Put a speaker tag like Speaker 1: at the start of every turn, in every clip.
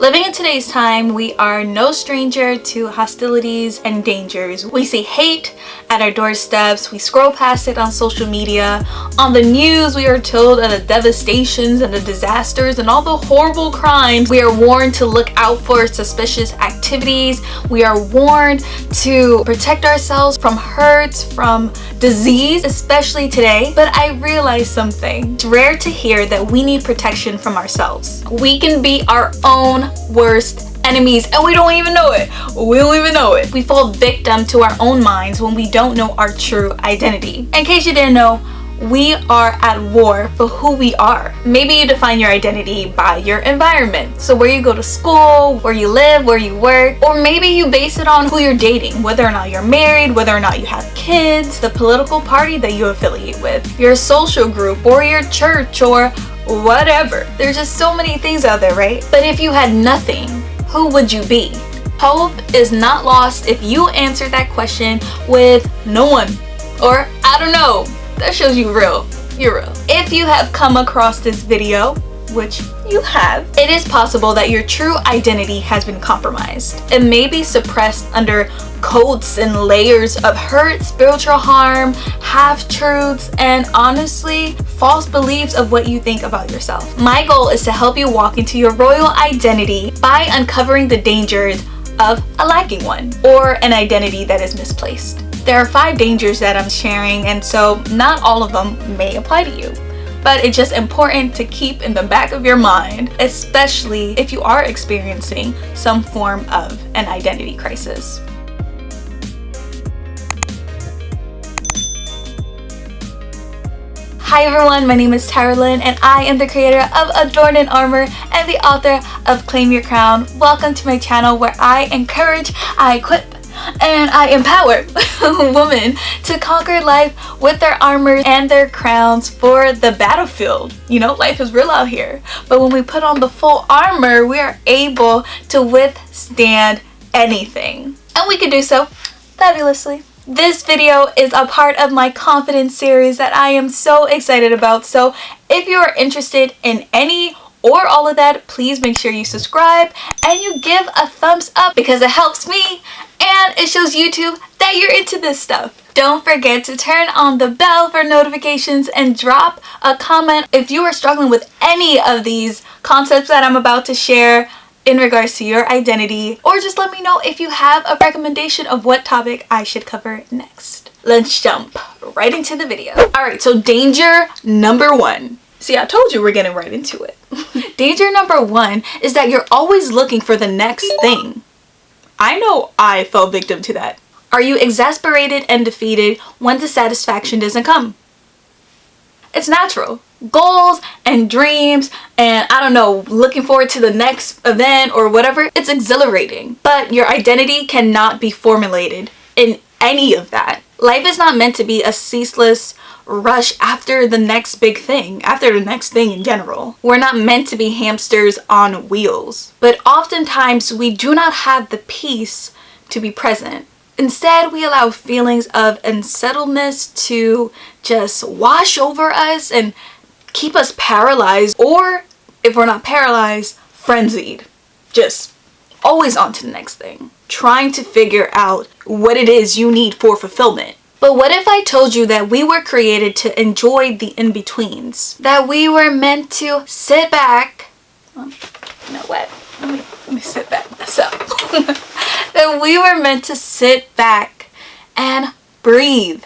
Speaker 1: Living in today's time, we are no stranger to hostilities and dangers. We see hate at our doorsteps, we scroll past it on social media. On the news, we are told of the devastations and the disasters and all the horrible crimes. We are warned to look out for suspicious activities. We are warned to protect ourselves from hurts, from disease, especially today. But I realized something. It's rare to hear that we need protection from ourselves. We can be our own worst enemies and we don't even know it. We fall victim to our own minds when we don't know our true identity. In case you didn't know, we are at war for who we are. Maybe you define your identity by your environment. So where you go to school, where you live, where you work, or maybe you base it on who you're dating, whether or not you're married, whether or not you have kids, the political party that you affiliate with, your social group, or your church, or whatever. There's just so many things out there, right? But if you had nothing, who would you be? Hope is not lost if you answer that question with no one, or I don't know. That shows you real. You're real. If you have come across this video, which you have, it is possible that your true identity has been compromised. It may be suppressed under coats and layers of hurt, spiritual harm, half-truths, and honestly, false beliefs of what you think about yourself. My goal is to help you walk into your royal identity by uncovering the dangers of a lacking one, or an identity that is misplaced. There are 5 dangers that I'm sharing, and so not all of them may apply to you. But it's just important to keep in the back of your mind, especially if you are experiencing some form of an identity crisis. Hi everyone, my name is Tarah-Lynn and I am the creator of Adorned in Armor and the author of Claim Your Crown. Welcome to my channel where I encourage, I equip, and I empower women to conquer life with their armor and their crowns for the battlefield. You know, life is real out here. But when we put on the full armor, we are able to withstand anything. And we can do so fabulously. This video is a part of my confidence series that I am so excited about. So if you are interested in any or all of that, please make sure you subscribe and you give a thumbs up because it helps me and it shows YouTube that you're into this stuff. Don't forget to turn on the bell for notifications and drop a comment if you are struggling with any of these concepts that I'm about to share in regards to your identity, or just let me know if you have a recommendation of what topic I should cover next. Let's jump right into the video. Alright, so danger number 1. See, I told you we're getting right into it. Danger number 1 is that you're always looking for the next thing. I know I fell victim to that. Are you exasperated and defeated when dissatisfaction doesn't come? It's natural. Goals and dreams and I don't know, looking forward to the next event or whatever, it's exhilarating. But your identity cannot be formulated in any of that. Life is not meant to be a ceaseless rush after the next big thing, after the next thing in general. We're not meant to be hamsters on wheels. But oftentimes we do not have the peace to be present. Instead, we allow feelings of unsettledness to just wash over us and keep us paralyzed, or if we're not paralyzed, frenzied. Just always on to the next thing, trying to figure out what it is you need for fulfillment. But what if I told you that we were created to enjoy the in-betweens? That we were meant to sit back, you know what, let me sit back myself. That we were meant to sit back and breathe.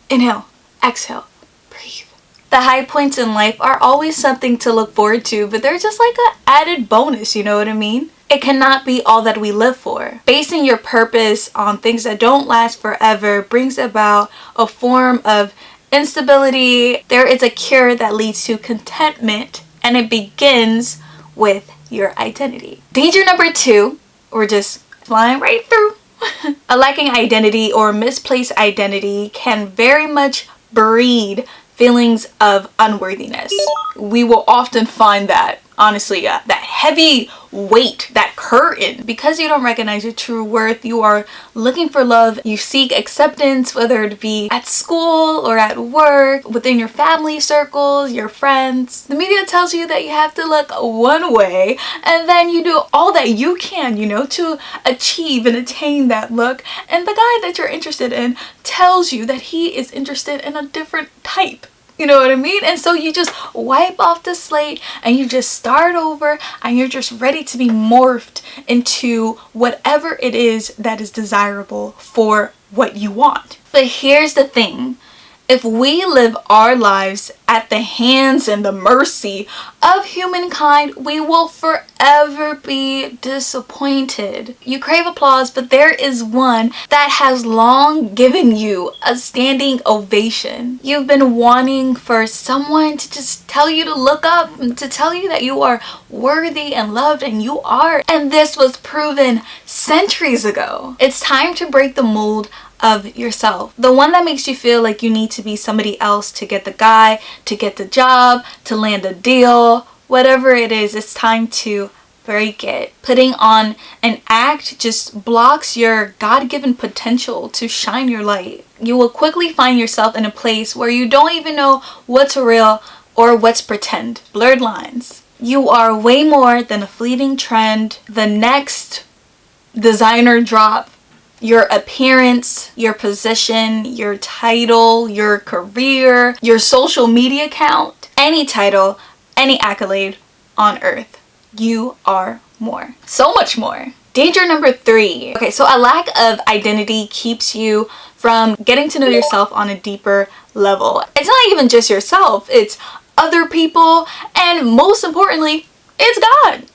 Speaker 1: Inhale, exhale, breathe. The high points in life are always something to look forward to, but they're just like an added bonus, you know what I mean? It cannot be all that we live for. Basing your purpose on things that don't last forever brings about a form of instability. There is a cure that leads to contentment, and it begins with your identity. Danger number 2, we're just flying right through. A lacking identity or misplaced identity can very much breed feelings of unworthiness. We will often find that honestly, that heavy weight, that curtain. Because you don't recognize your true worth, you are looking for love, you seek acceptance, whether it be at school or at work, within your family circles, your friends. The media tells you that you have to look one way, and then you do all that you can, you know, to achieve and attain that look. And the guy that you're interested in tells you that he is interested in a different type. You know what I mean? And so you just wipe off the slate and you just start over, and you're just ready to be morphed into whatever it is that is desirable for what you want. But here's the thing. If we live our lives at the hands and the mercy of humankind, we will forever be disappointed. You crave applause, but there is one that has long given you a standing ovation. You've been wanting for someone to just tell you to look up, and to tell you that you are worthy and loved, and you are. And this was proven centuries ago. It's time to break the mold of yourself. The one that makes you feel like you need to be somebody else to get the guy, to get the job, to land a deal, whatever it is, it's time to break it. Putting on an act just blocks your God-given potential to shine your light. You will quickly find yourself in a place where you don't even know what's real or what's pretend. Blurred lines. You are way more than a fleeting trend, the next designer drop, your appearance, your position, your title, your career, your social media account, any title, any accolade on earth. You are more. So much more. Danger number 3. Okay, so a lack of identity keeps you from getting to know yourself on a deeper level. It's not even just yourself, it's other people, and most importantly, it's God.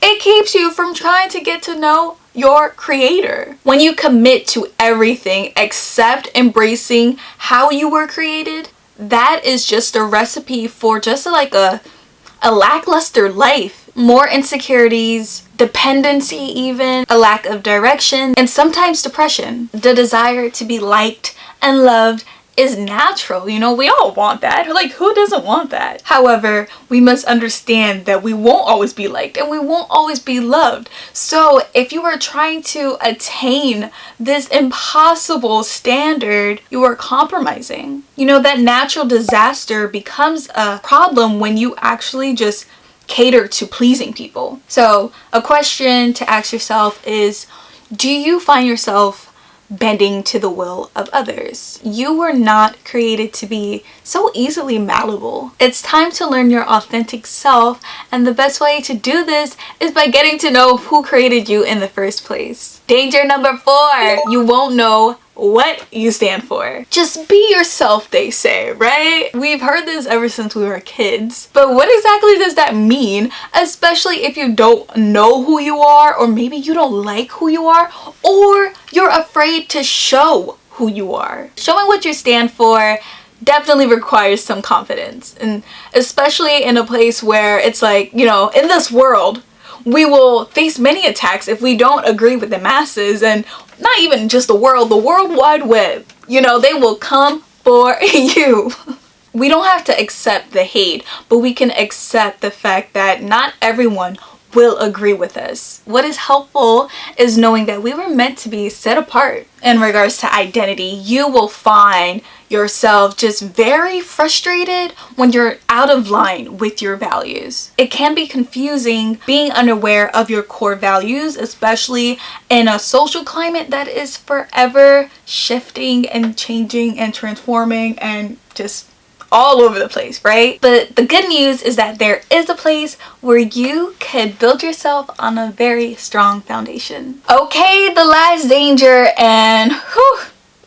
Speaker 1: It keeps you from trying to get to know your creator. When you commit to everything except embracing how you were created, that is just a recipe for just like a lackluster life. More insecurities, dependency even, a lack of direction, and sometimes depression. The desire to be liked and loved is natural, you know, we all want that. Like, who doesn't want that? However, we must understand that we won't always be liked and we won't always be loved. So if you are trying to attain this impossible standard, you are compromising. You know, that natural disaster becomes a problem when you actually just cater to pleasing people. So a question to ask yourself is, do you find yourself bending to the will of others? You were not created to be so easily malleable. It's time to learn your authentic self, and the best way to do this is by getting to know who created you in the first place. Danger number 4. You won't know what you stand for. Just be yourself, they say, right? We've heard this ever since we were kids. But what exactly does that mean? Especially if you don't know who you are, or maybe you don't like who you are, or you're afraid to show who you are. Showing what you stand for definitely requires some confidence, and especially in a place where it's like, you know, in this world, we will face many attacks if we don't agree with the masses, and not even just the world wide web. You know, they will come for you. We don't have to accept the hate, but we can accept the fact that not everyone will agree with us. What is helpful is knowing that we were meant to be set apart. In regards to identity, you will find yourself just very frustrated when you're out of line with your values. It can be confusing being unaware of your core values, especially in a social climate that is forever shifting and changing and transforming and just all over the place, right? But the good news is that there is a place where you can build yourself on a very strong foundation. Okay, the last danger, and whew,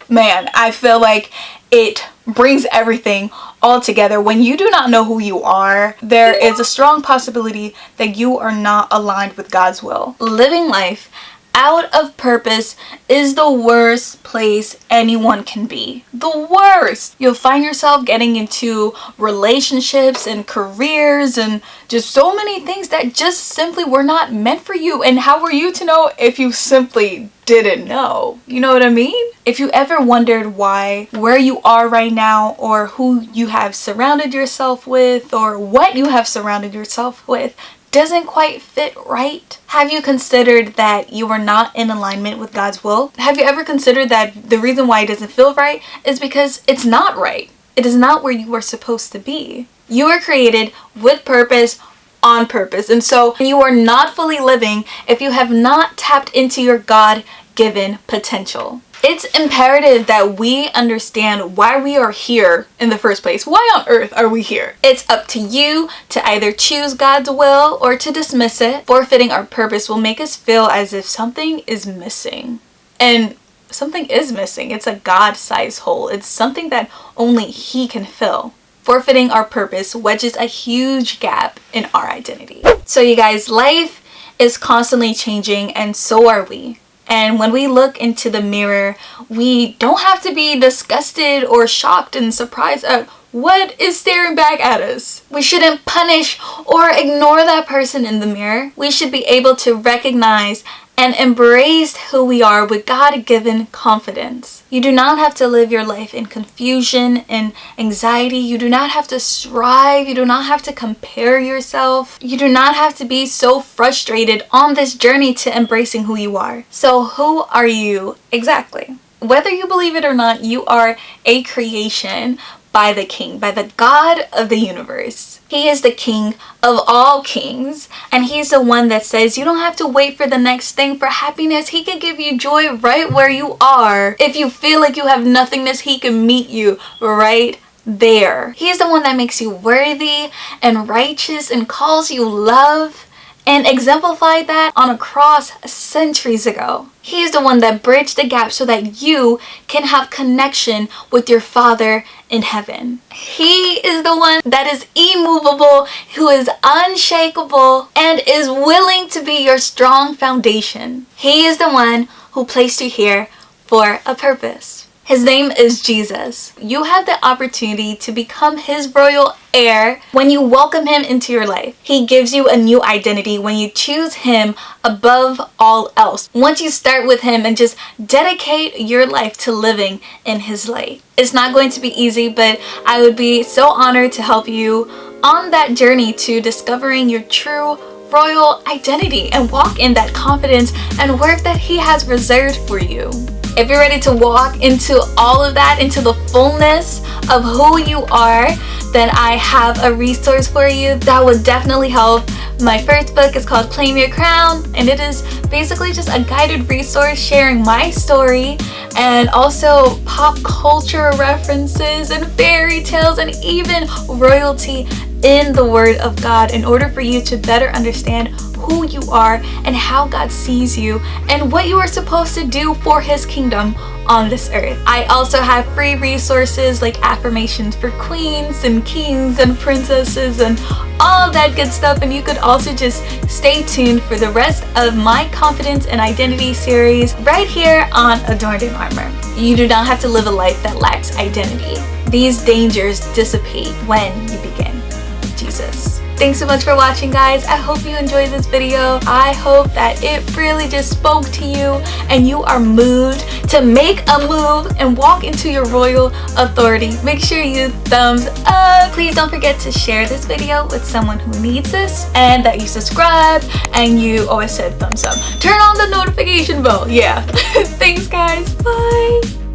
Speaker 1: man, I feel like it brings everything all together. When you do not know who you are, there is a strong possibility that you are not aligned with God's will. Living life out of purpose is the worst place anyone can be. The worst. You'll find yourself getting into relationships and careers and just so many things that just simply were not meant for you. And how were you to know if you simply didn't know? You know what I mean? If you ever wondered why, where you are right now, or who you have surrounded yourself with, or what you have surrounded yourself with, doesn't quite fit right? Have you considered that you are not in alignment with God's will? Have you ever considered that the reason why it doesn't feel right is because it's not right? It is not where you are supposed to be. You were created with purpose, on purpose. And so you are not fully living if you have not tapped into your God-given potential. It's imperative that we understand why we are here in the first place. Why on earth are we here? It's up to you to either choose God's will or to dismiss it. Forfeiting our purpose will make us feel as if something is missing. And something is missing. It's a God-sized hole. It's something that only He can fill. Forfeiting our purpose wedges a huge gap in our identity. So you guys, life is constantly changing, and so are we. And when we look into the mirror, we don't have to be disgusted or shocked and surprised at what is staring back at us. We shouldn't punish or ignore that person in the mirror. We should be able to recognize and embrace who we are with God-given confidence. You do not have to live your life in confusion and anxiety. You do not have to strive. You do not have to compare yourself. You do not have to be so frustrated on this journey to embracing who you are. So who are you exactly? Whether you believe it or not, you are a creation by the King, by the God of the universe. He is the King of all kings, and He's the one that says you don't have to wait for the next thing for happiness. He can give you joy right where you are. If you feel like you have nothingness, He can meet you right there. He's the one that makes you worthy and righteous and calls you love and exemplified that on a cross centuries ago. He's the one that bridged the gap so that you can have connection with your Father in heaven. He is the one that is immovable, who is unshakable, and is willing to be your strong foundation. He is the one who placed you here for a purpose. His name is Jesus. You have the opportunity to become His royal heir when you welcome Him into your life. He gives you a new identity when you choose Him above all else. Once you start with Him and just dedicate your life to living in His light. It's not going to be easy, but I would be so honored to help you on that journey to discovering your true royal identity and walk in that confidence and work that He has reserved for you. If you're ready to walk into all of that, into the fullness of who you are, then I have a resource for you that would definitely help. My first book is called Claim Your Crown, and it is basically just a guided resource sharing my story and also pop culture references and fairy tales and even royalty in the Word of God in order for you to better understand who you are and how God sees you and what you are supposed to do for His kingdom on this earth. I also have free resources like affirmations for queens and kings and princesses and all that good stuff, and you could also just stay tuned for the rest of my confidence and identity series right here on Adorned in Armor. You do not have to live a life that lacks identity. These dangers dissipate when you begin with Jesus. Thanks so much for watching, guys. I hope you enjoyed this video. I hope that it really just spoke to you and you are moved to make a move and walk into your royal authority. Make sure you thumbs up. Please don't forget to share this video with someone who needs this, and that you subscribe, and you always said thumbs up. Turn on the notification bell. Yeah. Thanks, guys. Bye.